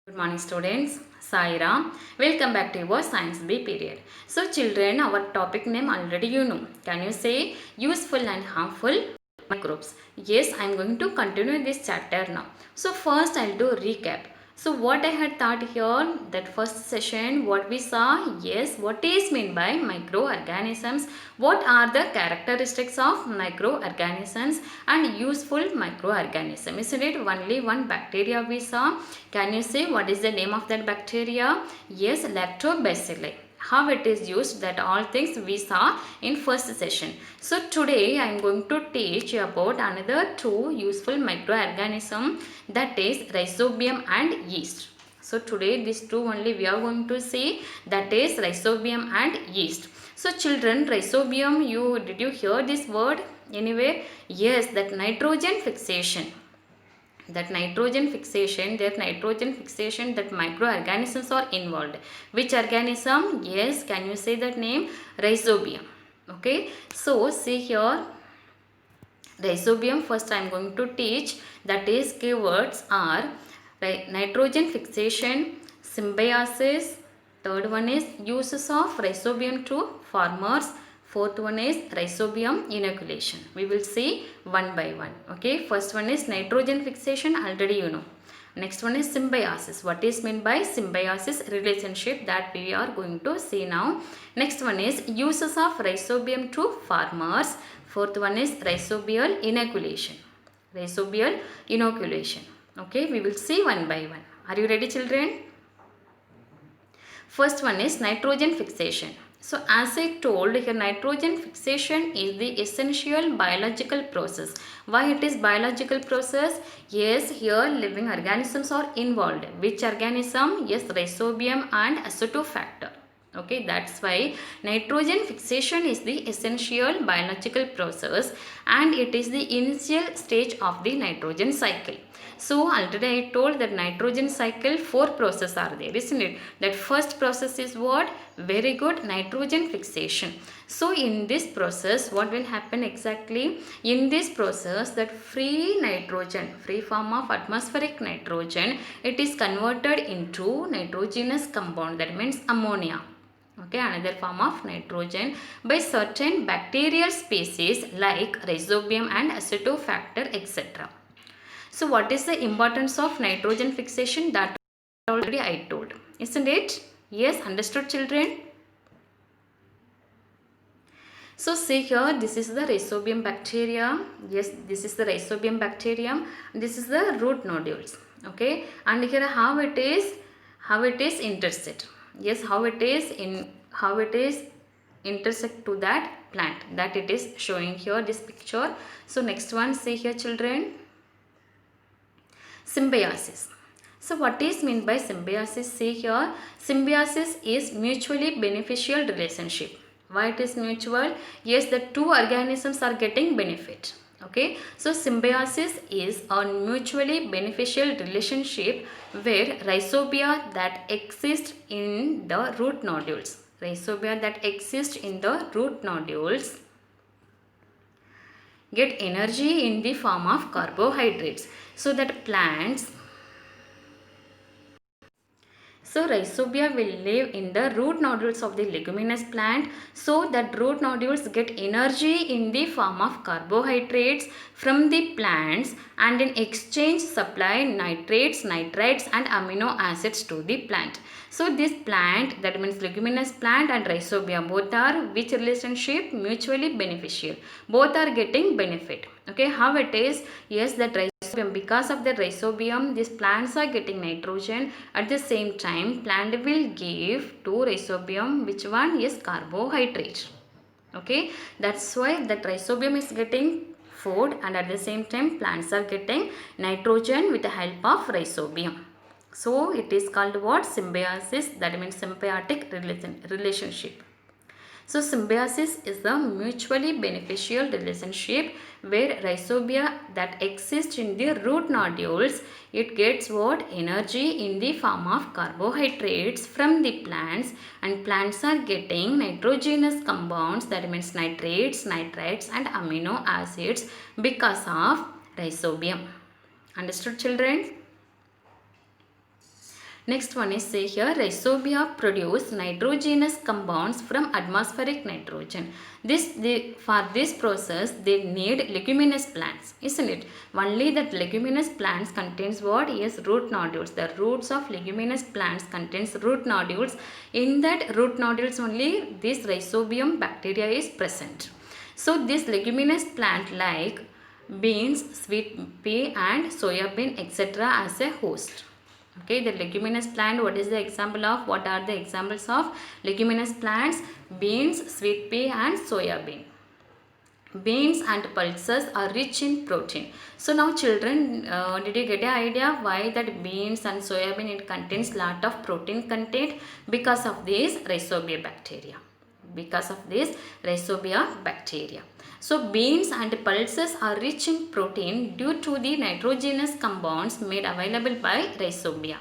Good morning students, Saira. Welcome back to your Science B period. So children, our topic name already you know. Can you say useful and harmful microbes? Yes, I am going to continue this chapter now. So first I'll do recap. So what I had thought here, that first session, what we saw, yes, what is meant by microorganisms, what are the characteristics of microorganisms and useful microorganism. Isn't it only one bacteria we saw? Can you say what is the name of that bacteria? Yes, lactobacilli. How it is used, that all things we saw in first session. So today I am going to teach you about another two useful microorganism, that is rhizobium and yeast. So today these two only we are going to see, that is rhizobium and yeast. So children, rhizobium, did you hear this word anywhere? Yes, that nitrogen fixation, that microorganisms are involved. Which organism? Yes, can you say that name? Rhizobium. Okay, so see here, rhizobium first I am going to teach, that is keywords are nitrogen fixation, symbiosis, third one is uses of rhizobium to farmers, fourth one is rhizobium inoculation. We will see one by one. Okay, first one is nitrogen fixation, already you know. Next one is symbiosis. What is meant by symbiosis? Relationship, that we are going to see now. Next one is uses of rhizobium to farmers. Fourth one is rhizobial inoculation. Rhizobial inoculation. Okay, we will see one by one. Are you ready, children? First one is nitrogen fixation. So as I told here, nitrogen fixation is the essential biological process. Why it is biological process? Yes, here living organisms are involved. Which organism? Yes, rhizobium and acetofactor. Okay, that's why nitrogen fixation is the essential biological process and it is the initial stage of the nitrogen cycle. So already I told that nitrogen cycle 4 processes are there, isn't it? That first process is what? Very good, nitrogen fixation. So in this process, what will happen exactly? In this process, that free nitrogen, free form of atmospheric nitrogen, it is converted into nitrogenous compound, that means ammonia. Okay, another form of nitrogen by certain bacterial species like rhizobium and acetofactor, etc. So what is the importance of nitrogen fixation? That already I told, isn't it? Yes, understood, children? So see here, this is the rhizobium bacteria. Yes, this is the rhizobium bacterium. This is the root nodules. Okay, and here how it is intersect. Yes, how it is intersect to that plant, that it is showing here this picture. So next one, see here, children. Symbiosis. So what is meant by symbiosis? See here, symbiosis is mutually beneficial relationship. Why it is mutual? Yes, the two organisms are getting benefit. Okay, so symbiosis is a mutually beneficial relationship where rhizobia that exist in the root nodules, get energy in the form of carbohydrates, so that plants, so rhizobia will live in the root nodules of the leguminous plant, so that root nodules get energy in the form of carbohydrates from the plants and in exchange supply nitrates, nitrites and amino acids to the plant. So this plant, that means leguminous plant and rhizobia, both are which relationship? Mutually beneficial. Both are getting benefit. Okay, how it is? Yes, that rhizobium, because of the rhizobium, these plants are getting nitrogen. At the same time, plant will give to rhizobium which one? Yes, carbohydrate. Okay, that's why that rhizobium is getting food and at the same time plants are getting nitrogen with the help of rhizobium. So it is called what? Symbiosis, that means symbiotic relationship. So symbiosis is the mutually beneficial relationship where rhizobia that exists in the root nodules, it gets what? Energy in the form of carbohydrates from the plants and plants are getting nitrogenous compounds, that means nitrates, nitrites and amino acids because of rhizobium. Understood, children? Next one is say here rhizobia produce nitrogenous compounds from atmospheric nitrogen. For this process they need leguminous plants, isn't it? Only that leguminous plants contains what? Yes, root nodules. The roots of leguminous plants contains root nodules. In that root nodules only this rhizobium bacteria is present. So this leguminous plant like beans, sweet pea and soybean etc. as a host. Okay, the leguminous plant, what is the example of? What are the examples of leguminous plants? Beans, sweet pea and soya bean. Beans and pulses are rich in protein. So now children, did you get an idea why that beans and soya bean it contains lot of protein content? Because of this rhizobia bacteria. Because of this rhizobia bacteria. So beans and pulses are rich in protein due to the nitrogenous compounds made available by rhizobia.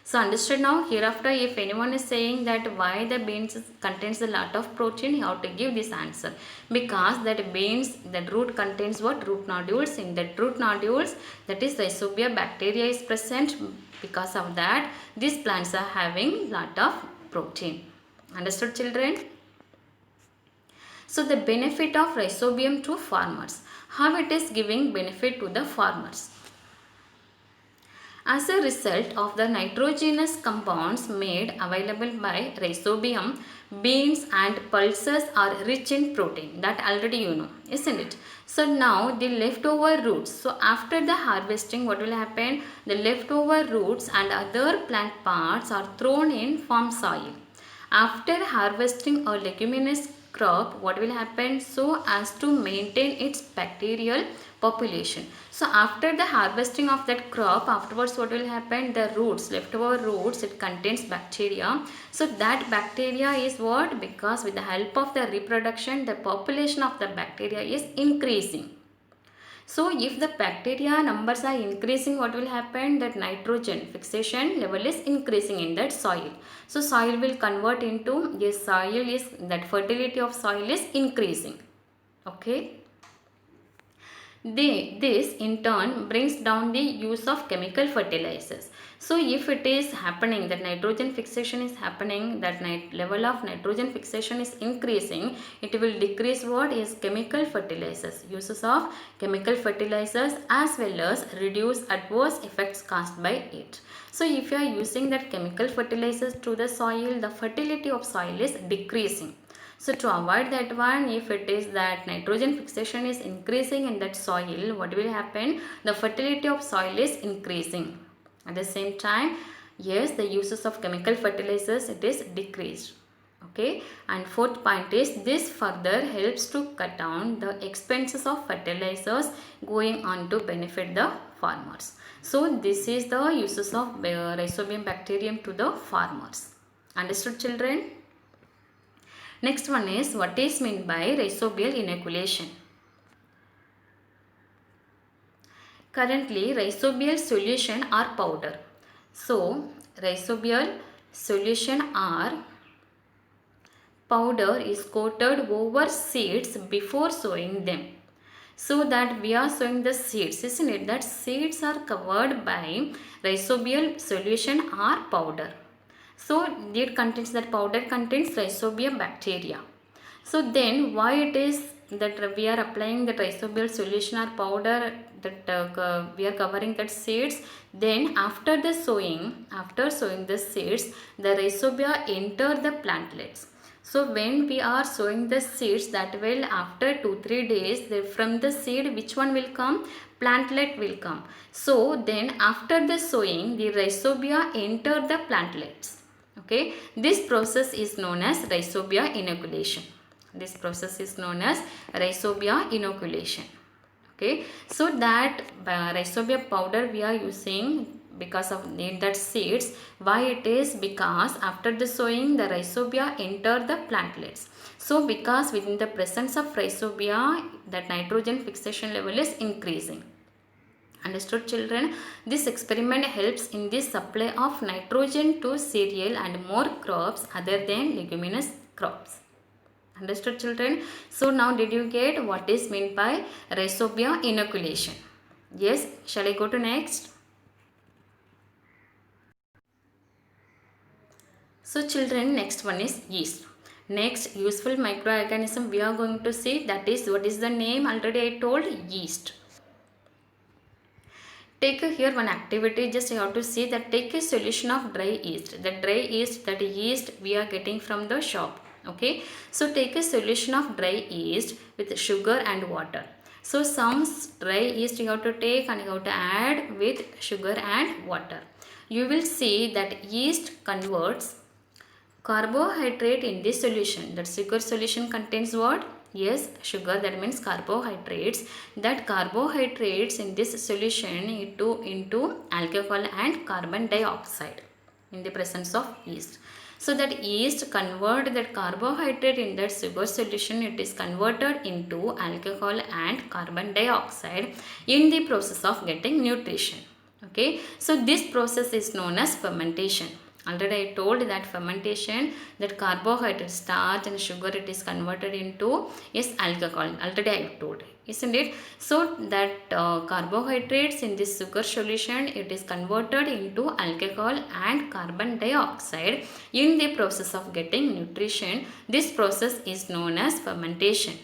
So understood now? Hereafter if anyone is saying that why the beans contains a lot of protein, you have to give this answer. Because that beans, that root contains what? Root nodules. In that root nodules, that is rhizobia bacteria is present. Because of that, these plants are having lot of protein. Understood children? So the benefit of rhizobium to farmers. How it is giving benefit to the farmers? As a result of the nitrogenous compounds made available by rhizobium, beans and pulses are rich in protein. That already you know, isn't it? So now the leftover roots. So after the harvesting, what will happen? The leftover roots and other plant parts are thrown in farm soil. After harvesting a leguminous crop, what will happen? So as to maintain its bacterial population. So after the harvesting of that crop, afterwards what will happen? The roots, leftover roots, it contains bacteria. So that bacteria is what? Because with the help of the reproduction, the population of the bacteria is increasing. So if the bacteria numbers are increasing, what will happen? That nitrogen fixation level is increasing in that soil. So soil will convert into, yes, soil is, that fertility of soil is increasing. Okay. This in turn brings down the use of chemical fertilizers. So if it is happening, that nitrogen fixation is happening, that level of nitrogen fixation is increasing, it will decrease what is chemical fertilizers, uses of chemical fertilizers, as well as reduce adverse effects caused by it. So if you are using that chemical fertilizers to the soil, the fertility of soil is decreasing. So to avoid that one, if it is that nitrogen fixation is increasing in that soil, what will happen? The fertility of soil is increasing. At the same time, yes, the uses of chemical fertilizers, it is decreased. Okay, and fourth point is this further helps to cut down the expenses of fertilizers going on to benefit the farmers. So this is the uses of rhizobium bacterium to the farmers. Understood children? Next one is what is meant by rhizobial inoculation. Currently rhizobial solution are powder. So rhizobial solution are powder is coated over seeds before sowing them. So that we are sowing the seeds, isn't it? That seeds are covered by rhizobial solution or powder. So it contains, that powder contains rhizobium bacteria. So then why it is that we are applying the rhizobial solution or powder, that we are covering that seeds? Then after sowing the seeds, the rhizobia enter the plantlets. So when we are sowing the seeds, that will after 2-3 days, from the seed which one will come? Plantlet will come. So then after the sowing, the rhizobia enter the plantlets. Okay, this process is known as rhizobia inoculation. This process is known as rhizobia inoculation. Okay, so that rhizobia powder we are using because of that seeds. Why it is? Because after the sowing, the rhizobia enter the plantlets. So because within the presence of rhizobia, that nitrogen fixation level is increasing. Understood children? This experiment helps in the supply of nitrogen to cereal and more crops other than leguminous crops. Understood children? So now did you get what is meant by rhizobia inoculation? Yes, shall I go to next? So children, next one is yeast. Next useful microorganism we are going to see, that is, what is the name? Already I told, yeast. Take here one activity, just you have to see that take a solution of dry yeast. The dry yeast, that yeast we are getting from the shop. Okay, so take a solution of dry yeast with sugar and water. So some dry yeast you have to take and you have to add with sugar and water. You will see that yeast converts carbohydrate in this solution. That sugar solution contains what? Yes, sugar, that means carbohydrates. That carbohydrates in this solution into alcohol and carbon dioxide in the presence of yeast. So that yeast convert that carbohydrate in that sugar solution, it is converted into alcohol and carbon dioxide in the process of getting nutrition. Okay, so this process is known as fermentation. Already I told that fermentation, that carbohydrate, starch and sugar, it is converted into, yes, alcohol. Already I told, isn't it? So that carbohydrates in this sugar solution, it is converted into alcohol and carbon dioxide in the process of getting nutrition. This process is known as fermentation.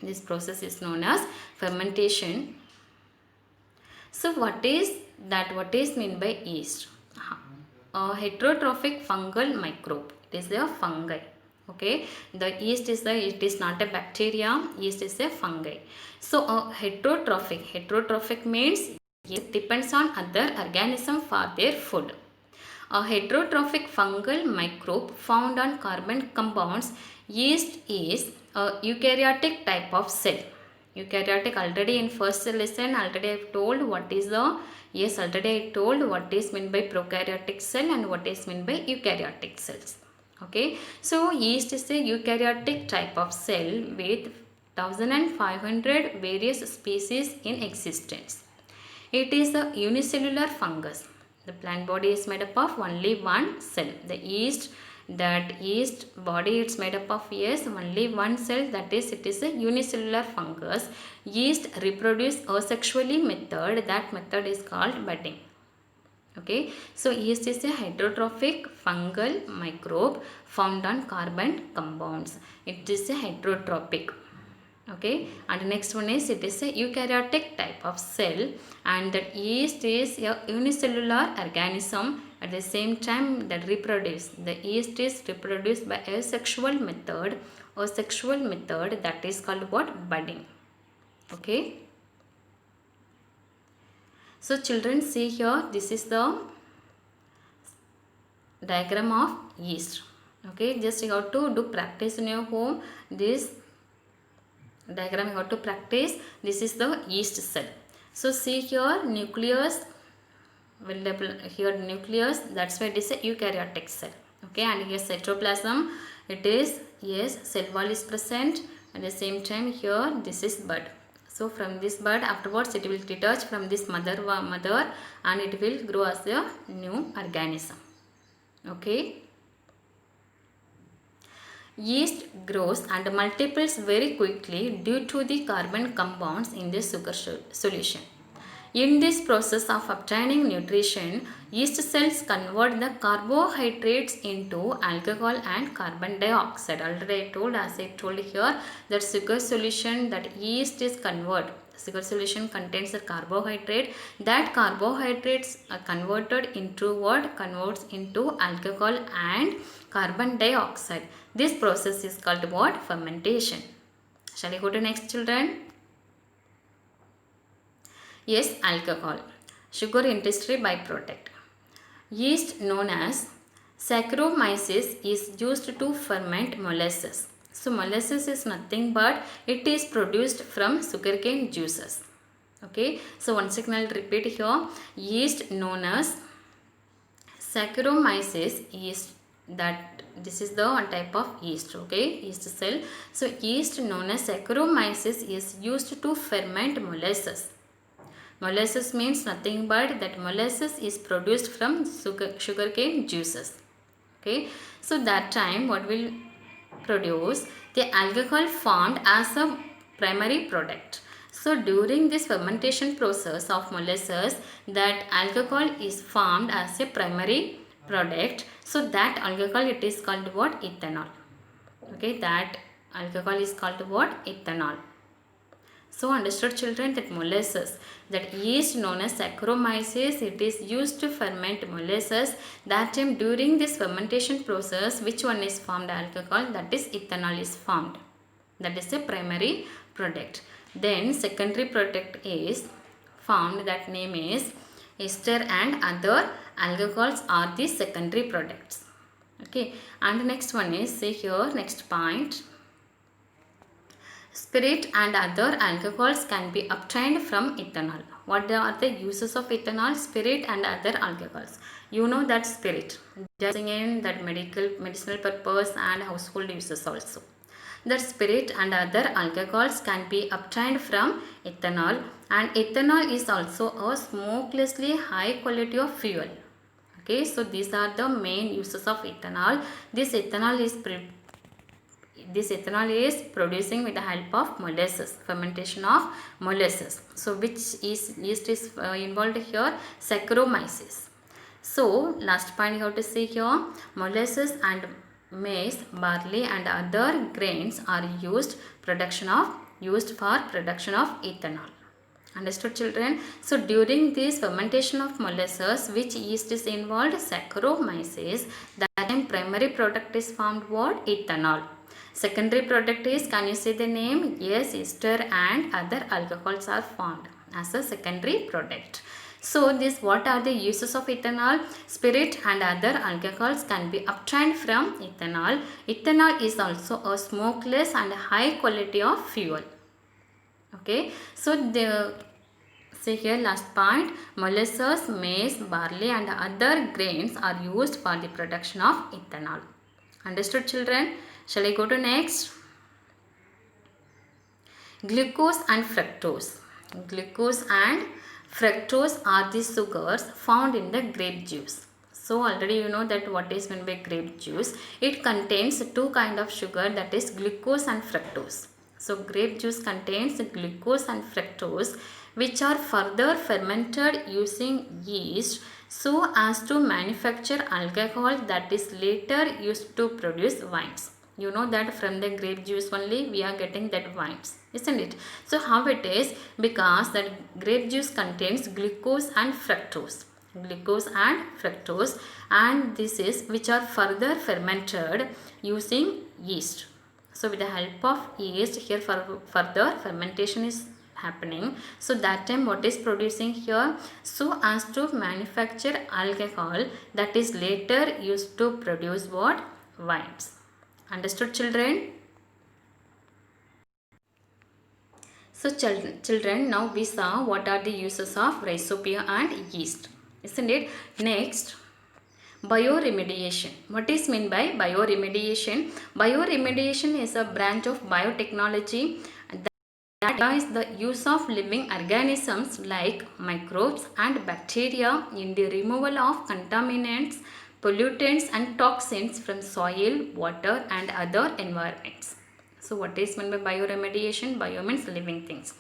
This process is known as fermentation. So what is that? What is meant by yeast? A heterotrophic fungal microbe. It is a fungi. Okay, the yeast is it is not a bacteria. Yeast is a fungi. So a heterotrophic means it depends on other organism for their food. A heterotrophic fungal microbe found on carbon compounds. Yeast is a eukaryotic type of cell. Eukaryotic, already in first lesson already I have told what is the, yes, already I told what is meant by prokaryotic cell and what is meant by eukaryotic cells. Okay, so yeast is a eukaryotic type of cell with 1500 various species in existence. It is a unicellular fungus. The plant body is made up of only one cell. The yeast, that yeast body, it's made up of, yes, only one cell, that is, it is a unicellular fungus. Yeast reproduce asexually method. That method is called budding. Okay, so yeast is a heterotrophic fungal microbe found on carbon compounds. It is a heterotrophic. Okay, and next one is, it is a eukaryotic type of cell, and that yeast is a unicellular organism. At the same time, that reproduce, the yeast is reproduced by asexual method. Asexual method, that is called what? Budding. Okay, so children, see here, this is the diagram of yeast. Okay, just you have to do practice in your home. This diagram you have to practice. This is the yeast cell. So see here, nucleus, here nucleus, that's why it is a eukaryotic cell. Okay, and here cytoplasm, it is, yes, cell wall is present. At the same time, here this is bud. So from this bud, afterwards it will detach from this mother and it will grow as a new organism. Okay, yeast grows and multiples very quickly due to the carbon compounds in the sugar solution. In this process of obtaining nutrition, yeast cells convert the carbohydrates into alcohol and carbon dioxide. Already I told, as I told here, that sugar solution, that yeast is converted. Sugar solution contains a carbohydrate. That carbohydrates are converted into what? Converts into alcohol and carbon dioxide. This process is called what? Fermentation. Shall I go to next, children? Yes, alcohol. Sugar industry byproduct. Yeast known as Saccharomyces is used to ferment molasses. So molasses is nothing but it is produced from sugarcane juices. Okay, so once again I will repeat here. Yeast known as Saccharomyces is that this is the one type of yeast. Okay, yeast cell. So yeast known as Saccharomyces is used to ferment molasses. Molasses means nothing but that molasses is produced from sugarcane juices. Okay, so that time what will produce? The alcohol formed as a primary product. So during this fermentation process of molasses, that alcohol is formed as a primary product. So that alcohol, it is called what? Ethanol. Okay, that alcohol is called what? Ethanol. So understood children that molasses, that yeast known as Saccharomyces, it is used to ferment molasses. That time during this fermentation process, which one is formed? Alcohol, that is ethanol is formed. That is the primary product. Then secondary product is formed, that name is ester and other alcohols are the secondary products. Okay, and next one is, see here, next point. Spirit and other alcohols can be obtained from ethanol. What are the uses of ethanol? Spirit and other alcohols. You know that spirit, just in that medicinal purpose and household uses also. That spirit and other alcohols can be obtained from ethanol, and ethanol is also a smokelessly high quality of fuel. Okay, so these are the main uses of ethanol. This ethanol is producing with the help of molasses, fermentation of molasses. So which is yeast is involved here? Saccharomyces. So last point you have to see here, molasses and maize, barley and other grains are used for production of ethanol. Understood children? So during this fermentation of molasses, which yeast is involved? Saccharomyces. That time primary product is formed what? Ethanol. Secondary product is, can you say the name? Yes, ester and other alcohols are formed as a secondary product. So this, what are the uses of ethanol? Spirit and other alcohols can be obtained from ethanol. Ethanol is also a smokeless and high quality of fuel. Okay, so the, see here last point, molasses, maize, barley and other grains are used for the production of ethanol. Understood children? Shall I go to next? Glucose and fructose. Glucose and fructose are the sugars found in the grape juice. So already you know that what is meant by grape juice. It contains two kind of sugar, that is glucose and fructose. So grape juice contains glucose and fructose, which are further fermented using yeast so as to manufacture alcohol that is later used to produce wines. You know that from the grape juice only we are getting that wines, isn't it? So how it is? Because that grape juice contains glucose and fructose. Glucose and fructose, and this is which are further fermented using yeast. So with the help of yeast here, further fermentation is happening. So that time what is producing here? So as to manufacture alcohol that is later used to produce what? Wines. Understood children? So children, now we saw what are the uses of rhizobia and yeast, isn't it? Next, bioremediation. What is meant by bioremediation? Bioremediation is a branch of biotechnology that is the use of living organisms like microbes and bacteria in the removal of contaminants, pollutants and toxins from soil, water and other environments. So what is meant by bioremediation? Bio means living things.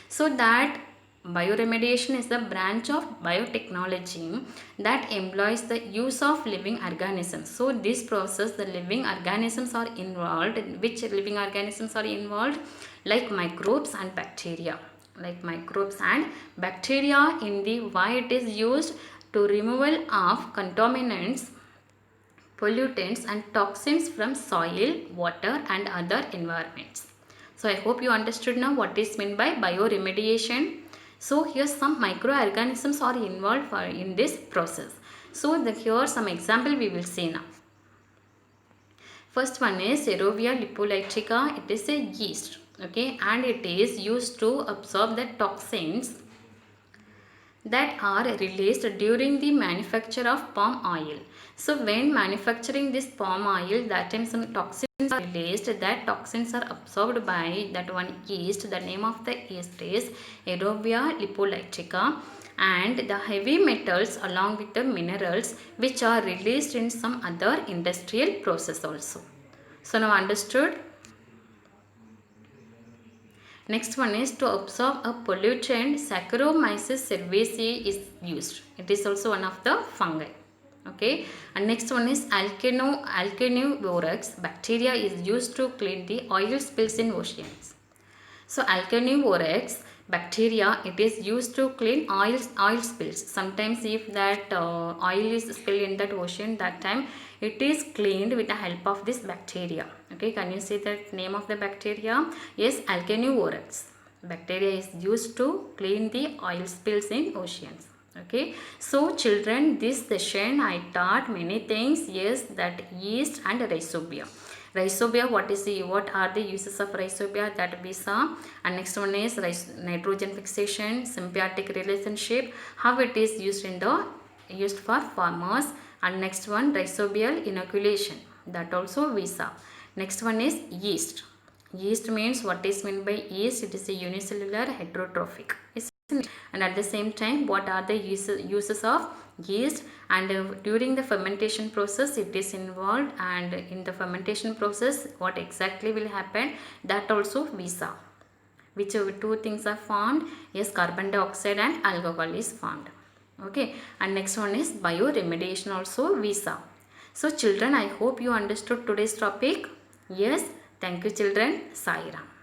So that bioremediation is the branch of biotechnology that employs the use of living organisms. So this process, the living organisms are involved. Which living organisms are involved? Like microbes and bacteria. Like microbes and bacteria in the, why it is used? To removal of contaminants, pollutants and toxins from soil, water and other environments. So I hope you understood now what is meant by bioremediation. So here some microorganisms are involved in this process. So here some example we will see now. First one is Cerovia lipolytica. It is a yeast, okay, and it is used to absorb the toxins that are released during the manufacture of palm oil. So when manufacturing this palm oil, that time some toxins are released. That toxins are absorbed by that one yeast. The name of the yeast is Cerovia lipolytica, and the heavy metals along with the minerals which are released in some other industrial process also. So now understood? Next one is to absorb a pollutant, Saccharomyces cerevisiae is used. It is also one of the fungi. Okay, and next one is alkanovorax bacteria is used to clean the oil spills in oceans. So alkanovorax bacteria, it is used to clean oil spills. Sometimes if that oil is spilled in that ocean, that time it is cleaned with the help of this bacteria. Okay, can you see that name of the bacteria? Yes, alkanovorax bacteria is used to clean the oil spills in oceans. Okay, so children, this session I taught many things. Yes, that yeast and rhizobia. Rhizobia, what are the uses of rhizobia that we saw, and next one is nitrogen fixation, symbiotic relationship, how it is used for farmers, and next one rhizobial inoculation, that also we saw. Next one is yeast. Yeast means, what is meant by yeast? It is a unicellular heterotrophic. And at the same time, what are the uses of yeast? And during the fermentation process it is involved, and in the fermentation process what exactly will happen, that also we saw. Which two things are formed? Yes, carbon dioxide and alcohol is formed. Okay, and next one is bioremediation also we saw. So children, I hope you understood today's topic. Yes, thank you children. Sai Ram.